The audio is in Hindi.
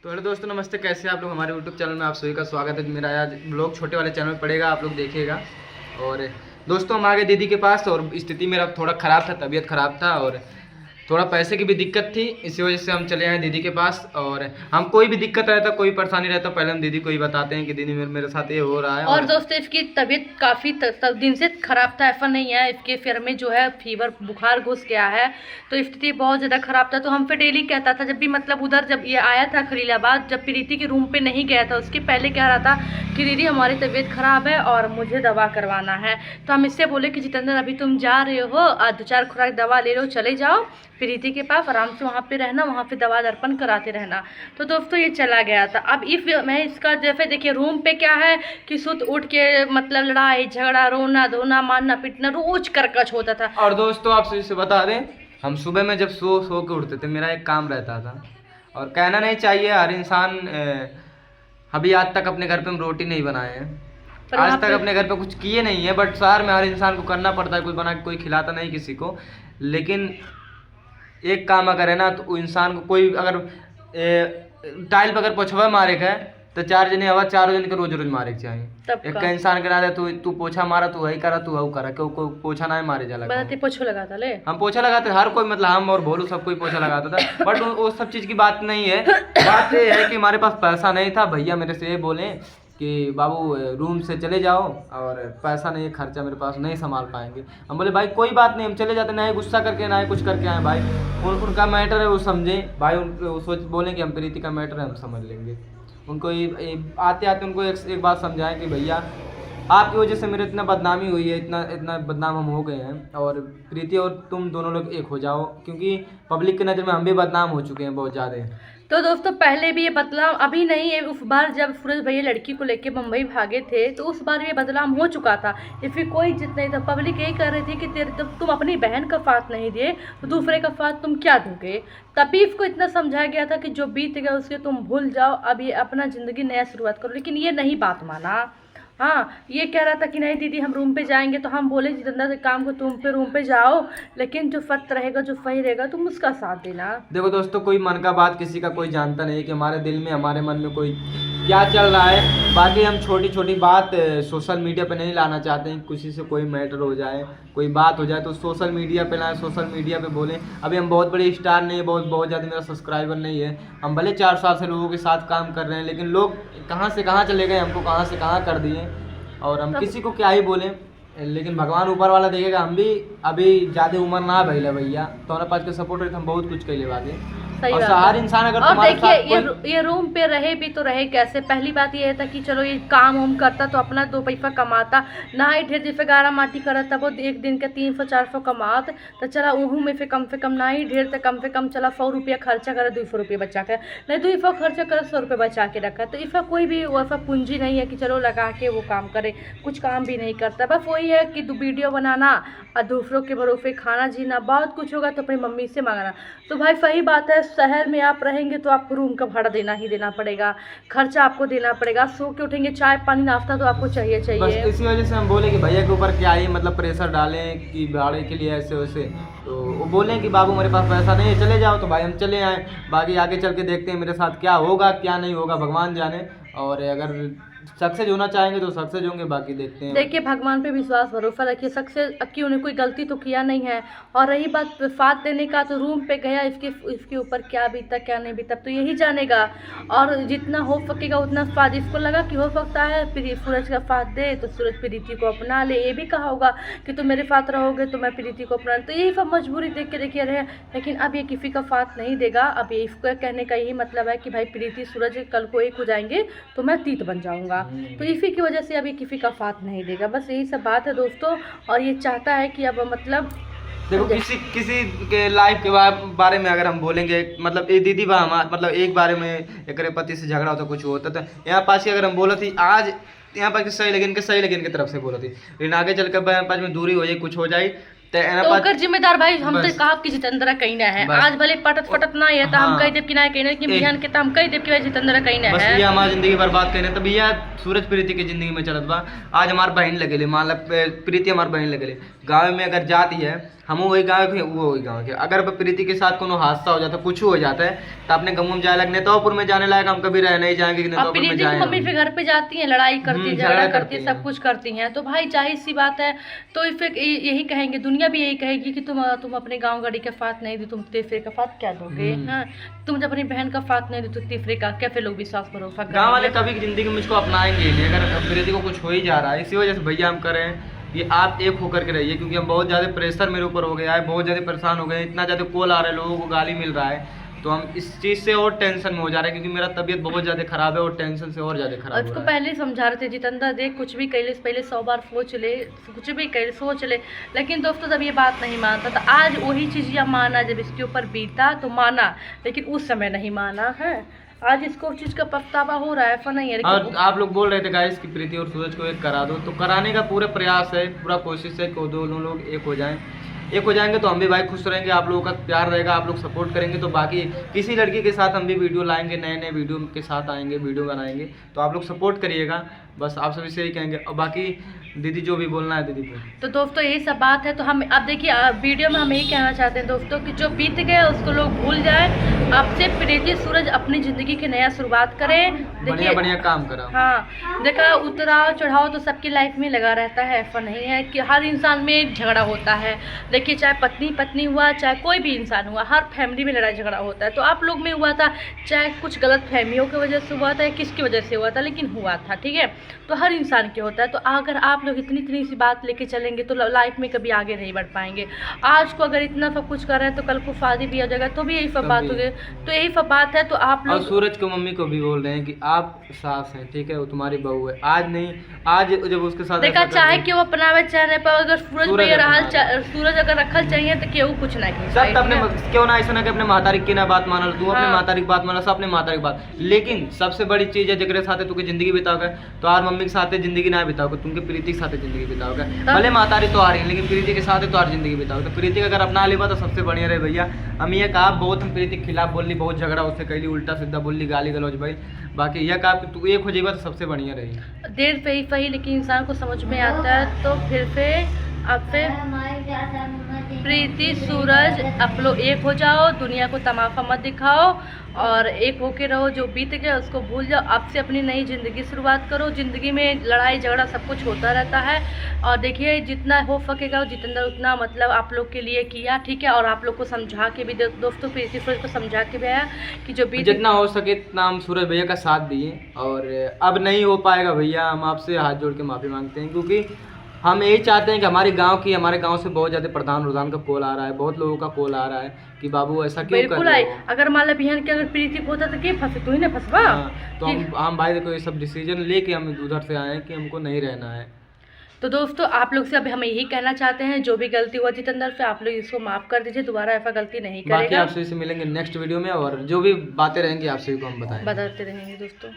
तो हेलो दोस्तों, नमस्ते। कैसे हैं आप लोग? हमारे यूट्यूब चैनल में आप सभी का स्वागत है। मेरा आज ब्लॉग छोटे वाले चैनल में पड़ेगा, आप लोग देखिएगा। और दोस्तों, हम आ गए दीदी के पास और स्थिति मेरा थोड़ा ख़राब था, तबीयत ख़राब था और थोड़ा पैसे की भी दिक्कत थी। इसी वजह से हम चले आए दीदी के पास। और हम कोई भी दिक्कत रहता, कोई परेशानी रहता, पहले हम दीदी को ही बताते हैं कि दीदी मेरे साथ ये हो रहा है। और दोस्तों, इसकी तबीयत काफ़ी दिन से ख़राब था, ऐसा नहीं है। इसके सिर में जो है फीवर बुखार घुस गया है, तो स्थिति बहुत ज़्यादा ख़राब था। तो हम पे डेली कहता था, जब भी मतलब उधर जब ये आया था खलीलाबाद, जब प्रीति के रूम पे नहीं गया था, उसके पहले कह रहा था कि दीदी हमारी तबीयत ख़राब है और मुझे दवा करवाना है। तो हम इससे बोले कि जितेंद्र, अभी तुम जा रहे हो, 2-4 खुराक दवा ले लो, चले जाओ प्रीति के पास, आराम से वहाँ पे रहना, वहाँ पे दवा दर्पण कराते रहना। तो दोस्तों, ये चला गया था। अब मैं इसका जैसे देखिए, रूम पे क्या है कि सुत उठ के मतलब लड़ाई झगड़ा, रोना धोना, मारना पीटना रोज करकच होता था। और दोस्तों, आप से बता दें, हम सुबह में जब सो के उठते थे, मेरा एक काम रहता था। और कहना नहीं चाहिए, हर इंसान अभी आज तक अपने घर पे हम रोटी नहीं बनाए हैं, आज तक अपने घर पे कुछ किए नहीं है, बट शहर में हर इंसान को करना पड़ता है। कोई बना के कोई खिलाता नहीं किसी को। लेकिन एक काम अगर है ना, तो इंसान को कोई अगर टाइल पर अगर पोछवा मारे का तो 4 जने हवा, 4 जन के रोज रोज मारे के चाहिए। एक का इंसान के नाते तू पोछा मारा, तू वही करा, तू वही करा, क्यों पोछा ना मारे जाला। पोछा लगाता ले, हम पोछा लगाते, हर कोई, मतलब हम और भोलू सब कोई पोछा लगाता था। बट वो सब चीज़ की बात नहीं है। बात ये है कि हमारे पास पैसा नहीं था। भैया मेरे से ये बोले कि बाबू रूम से चले जाओ और पैसा नहीं है, खर्चा मेरे पास नहीं संभाल पाएंगे। हम बोले भाई कोई बात नहीं, हम चले जाते, ना ही गुस्सा करके ना ही कुछ करके आए भाई। उनका मैटर है, वो समझे भाई। सोच बोलें कि हम प्रीति का मैटर है, हम समझ लेंगे। उनको आते आते उनको एक बात समझाएं कि भैया आपकी वजह से मेरे इतना बदनामी हुई है, इतना बदनाम हम हो गए हैं, और प्रीति और तुम दोनों लोग एक हो जाओ, क्योंकि पब्लिक की नज़र में हम भी बदनाम हो चुके हैं बहुत ज़्यादा। तो दोस्तों, पहले भी ये बदलाव अभी नहीं है, उस बार जब सूरज भैया लड़की को लेके मुंबई भागे थे, तो उस बार ये बदलाव हो चुका था। फिर कोई इज्जत नहीं था। पब्लिक यही कह रही थी कि तुम अपनी बहन का साथ नहीं दिए तो दूसरे का साथ तुम क्या दोगे। तभी इसको इतना समझाया गया था कि जो बीत गया उसके तुम भूल जाओ, अब ये अपना ज़िंदगी नया शुरुआत करो। लेकिन ये नहीं बात माना। हाँ, ये कह रहा था कि नहीं दीदी हम रूम पे जाएंगे। तो हम बोले जितेंद्र से काम को तुम पे रूम पे जाओ, लेकिन जो सत्य रहेगा, जो सही रहेगा, तुम उसका साथ देना। देखो दोस्तों, कोई मन का बात किसी का कोई जानता नहीं कि हमारे दिल में, हमारे मन में कोई क्या चल रहा है। बाकी हम छोटी छोटी बात सोशल मीडिया पे नहीं लाना चाहते हैं। किसी से कोई मैटर हो जाए, कोई बात हो जाए तो सोशल मीडिया पे लाएं, सोशल मीडिया पे बोलें। अभी हम बहुत बड़े स्टार नहीं है, बहुत ज़्यादा मेरा सब्सक्राइबर नहीं है। हम भले 4 साल से लोगों के साथ काम कर रहे हैं, लेकिन लोग कहाँ से कहाँ चले गए, हमको कहाँ से कहाँ कर दिए। और हम किसी को क्या ही बोलें, लेकिन भगवान ऊपर वाला देखेगा। हम भी अभी ज़्यादा उम्र ना भइला भैया, तो हमारे पास के सपोर्ट रहे, हम बहुत कुछ कैले बातें। और हर इंसान अगर और देखिए, ये रूम पे रहे भी तो रहे कैसे। पहली बात ये था कि चलो ये काम वाम करता तो अपना 2 पैसा कमाता, ना ही ढेर जैसे गारा माटी करता, वो एक दिन का 300-400 कमात, तो चला उहू में से कम ना ही ढेर, तो कम से कम चला 100 रुपया खर्चा करे, 200 रुपया बचा कर, नहीं 200 खर्चा करे, 100 रुपया बचा के रखा। तो इसका कोई भी वैसा पूंजी नहीं है कि चलो लगा के वो काम करे। कुछ काम भी नहीं करता, बस वही है कि वीडियो बनाना और दूसरों के भरोसे खाना जीना। बहुत कुछ होगा तो अपनी मम्मी से मांगना। तो भाई सही बात है, शहर में आप रहेंगे तो आपको रूम का भाड़ा देना ही देना पड़ेगा, खर्चा आपको देना पड़ेगा। सो के उठेंगे, चाय पानी नाश्ता तो आपको चाहिए। बस इसी वजह से हम बोले कि भैया के ऊपर क्या ही मतलब प्रेशर डालें कि भाड़े के लिए ऐसे वैसे। तो वो बोले कि बाबू मेरे पास पैसा नहीं है, चले जाओ। तो भाई हम चले आए। बाकी आगे चल के देखते हैं मेरे साथ क्या होगा क्या नहीं होगा, भगवान जाने। और अगर सक्सेस होना चाहेंगे तो सक्सेस होंगे, बाकी देखते हैं। देखिए, भगवान पे विश्वास भरोसा रखिए। सक्सेस क्यों, उन्हें कोई गलती तो किया नहीं है। और रही बात साथ देने का, तो रूम पे गया, इसके ऊपर क्या बीता क्या नहीं बीता तो यही जानेगा। और जितना हो सकेगा उतना साथ, इसको लगा कि हो सकता है फिर सूरज का साथ दे तो सूरज प्रीति को अपना ले। ये भी कहा होगा कि तुम मेरे साथ रहोगे तो मैं प्रीति को अपना, तो यही सब मजबूरी देख के देखिए रहे। लेकिन अब ये किसी का साथ नहीं देगा। अब ये इसको कहने का यही मतलब है कि भाई प्रीति सूरज कल को एक हो जाएंगे तो मैं तीत बन जाऊँगा। तो इसी की वजह से अभी किसी का साथ नहीं देगा। बस यही सब बात है दोस्तों। और ये चाहता है कि अब मतलब देखो, किसी के लाइफ के बारे में अगर हम बोलेंगे, मतलब ये दीदी बा मतलब एक बारे में एक पति से झगड़ा होता, कुछ होता था यहाँ पास की, अगर हम बोला थी आज यहाँ पास सही लगन की तरफ से बोला थी, लेकिन आगे चल कर यहाँ पास में दूरी हो जाए, कुछ हो जाए तो जिम्मेदार भाई हम तो कहा कि जितेंद्र कहीं ना है। आज भले पटत ना है तो हम कह देव कि ना कहीं कि बिहान के हम कह देव कि भाई जितेंद्र कहीं ना है। बस ये हमारी जिंदगी बर्बाद करें तो भैया सूरज प्रीति की जिंदगी में चलत बा। आज हमार बहन लगेले, मान लो प्रीति हमार बहन लगेले, गाँव में अगर जाती है, हम वही गाँव के वो वही गाँव के, अगर प्रीति के साथ कोनो हादसा हो जाता है, कुछ हो जाता है, तो अपने गाँव में जाए लग नेतापुर में जाने लायक हम कभी रह नहीं जाएंगे कि अब नेतापुर में प्रीति की जाए मम्मी फिर घर पे जाती हैं, लड़ाई करती झगड़ा झगड़ा करती करती है, हैं। सब कुछ करती हैं, तो भाई जाहिर सी बात है। तो फिर यही कहेंगे, दुनिया भी यही कहेगी कि तुम अपने गाँव गाड़ी का फात नहीं दी, तुम तीसरे का फात क्या दोगे? हाँ, तुम जब अपनी बहन का फात नहीं दी तो तीसरे का क्या फिर लोग विश्वास भरोसा गाँव वाले करेंगे? कभी जिंदगी में इसको अपनाएंगे ही नहीं। अगर प्रीति को कुछ हो ही जा रहा है, इसी वजह से भैया हम करें कि आप एक होकर के रहिए, क्योंकि हम बहुत ज़्यादा प्रेशर मेरे ऊपर हो गया है, बहुत ज़्यादा परेशान हो गए हैं, इतना ज़्यादा कॉल आ रहा है, लोगों को गाली मिल रहा है, तो हम इस चीज़ से और टेंशन में हो जा रहे हैं, क्योंकि मेरा तबीयत बहुत ज़्यादा खराब है और टेंशन से और ज़्यादा और खराब हो इसको रहा है। पहले ही समझा रहे थे, जितेंद्र देख कुछ भी कैले से पहले 100 बार सोच ले, कुछ भी कैले सोच ले, लेकिन दोस्तों जब ये बात नहीं मानता था, आज वही चीज़ या माना, जब इसके ऊपर बीता तो माना, लेकिन उस समय नहीं माना है। आज इसको उस चीज़ का पछतावा हो रहा है, ऐसा नहीं है। और लेकिन आप लोग बोल रहे थे गाइस कि प्रीति और सूरज को एक करा दो, तो कराने का पूरा प्रयास है, पूरा कोशिश है कि वो दोनों लोग एक हो जाएं। एक हो जाएंगे तो हम भी भाई खुश रहेंगे, आप लोगों का प्यार रहेगा, आप लोग सपोर्ट करेंगे, तो बाकी किसी लड़की के साथ हम भी वीडियो लाएंगे, नए नए वीडियो के साथ आएंगे, वीडियो बनाएंगे, तो आप लोग सपोर्ट करिएगा, बस आप सभी से यही कहेंगे। और बाकी दीदी जो भी बोलना है दीदी को। तो दोस्तों यही सब बात है। तो हम अब देखिए वीडियो में हम यही कहना चाहते हैं दोस्तों कि जो बीत गया उसको लोग भूल जाए। अब से प्रीति सूरज अपनी ज़िंदगी की नया शुरुआत करें। बढ़िया बढ़िया काम करा। हाँ, देखा उतराव चढ़ाव तो सबकी लाइफ में लगा रहता है, ऐसा नहीं है कि हर इंसान में झगड़ा होता है। देखिए चाहे पत्नी पत्नी हुआ, चाहे कोई भी इंसान हुआ, हर फैमिली में लड़ाई झगड़ा होता है। तो आप लोग में हुआ था, चाहे कुछ गलत फहमियों की वजह से हुआ था या किसकी वजह से हुआ था, लेकिन हुआ था, ठीक है। तो हर इंसान के होता है। तो अगर आप लोग इतनी इतनी सी बात लेके चलेंगे तो लाइफ में कभी आगे नहीं बढ़ पाएंगे। आज को अगर इतना सब कुछ कर रहे हैं तो कल को शादी भी हो जाएगा तो भी यही सब बात हो गई। तो यही सब बात है। तो आप और लोग सूरज को मम्मी को भी बोल रहे हैं कि आप सास हैं, ठीक है, वो तुम्हारी बहू है। आज नहीं, आज जब उसके साथ देखा ऐसा कर चाहे रही- कि वो अपनावे चाहे पर अगर सूरज सूरज पे रहल अपनावे। सूरज अगर रखल चाहिए तो केहू कुछ नहीं कर सब पाई, तो अपने ठीक है? क्यों ना ऐसा ना कि अपने महतारी की ना बात मानल, तू अपने हाँ। महतारी की बात मानल, सब अपने महतारी की बात। लेकिन सबसे बड़ी चीज है जगरे साथे तू की जिंदगी बिताओगे तो आर मम्मी के साथे जिंदगी ना बिताओगे, तुमके प्रीति के साथे जिंदगी बिताओगे। भले महतारी तो आ रही है लेकिन प्रीति के साथ तो आर जिंदगी बिताओगे। तो प्रीति का अगर अपना लेबा तो सबसे बढ़िया रहे भैया। हम ये कहा बहुत, हम प्रीति के खिलाफ बोली, बहुत झगड़ा उससे कैली, उल्टा सीधा बोली, गाली गलौज भाई। बाकी यह कहा कि तू एक हो जाएगा तो सबसे बढ़िया रही। देर पे ही सही लेकिन इंसान को समझ में आता है। तो फिर से अब से प्रीति सूरज आप लोग एक हो जाओ, दुनिया को तमाशा मत दिखाओ और एक होके रहो। जो बीत गया उसको भूल जाओ, अब से अपनी नई ज़िंदगी शुरुआत करो। ज़िंदगी में लड़ाई झगड़ा सब कुछ होता रहता है। और देखिए जितना हो सकेगा जितेंद्र उतना मतलब आप लोग के लिए किया, ठीक है। और आप लोग को समझा के भी दोस्तों प्रीति सूरज को समझा के भी आया कि जो बीत जितना हो सके इतना हम सूरज भैया का साथ दिए। और अब नहीं हो पाएगा भैया, हम आपसे हाथ जोड़ के माफ़ी मांगते हैं, क्योंकि हम यही चाहते हैं कि हमारे गांव से बहुत ज़्यादा प्रधान का कॉल आ रहा है, बहुत लोगों का कॉल आ रहा है कि बाबू ऐसा क्यों कर बिल्कुल रहे आई। हो। अगर मान लो बिहान के अगर प्रीति को होता तो के फंसे, तू ही ना फंसवा। हाँ, तो हम भाई देखो ये सब डिसीजन लेके हम उधर से आए हैं कि हमको नहीं रहना है। तो दोस्तों आप लोग से अब हम यही कहना चाहते हैं, जो भी गलती हुआ जितेंद्र से आप लोग इसको माफ़ कर दीजिए, दोबारा ऐसा गलती नहीं बाकी करेगा। आपसे मिलेंगे नेक्स्ट वीडियो में, और जो भी बातें रहेंगी आपसे को हम बताएंगे। बताते रहेंगे दोस्तों।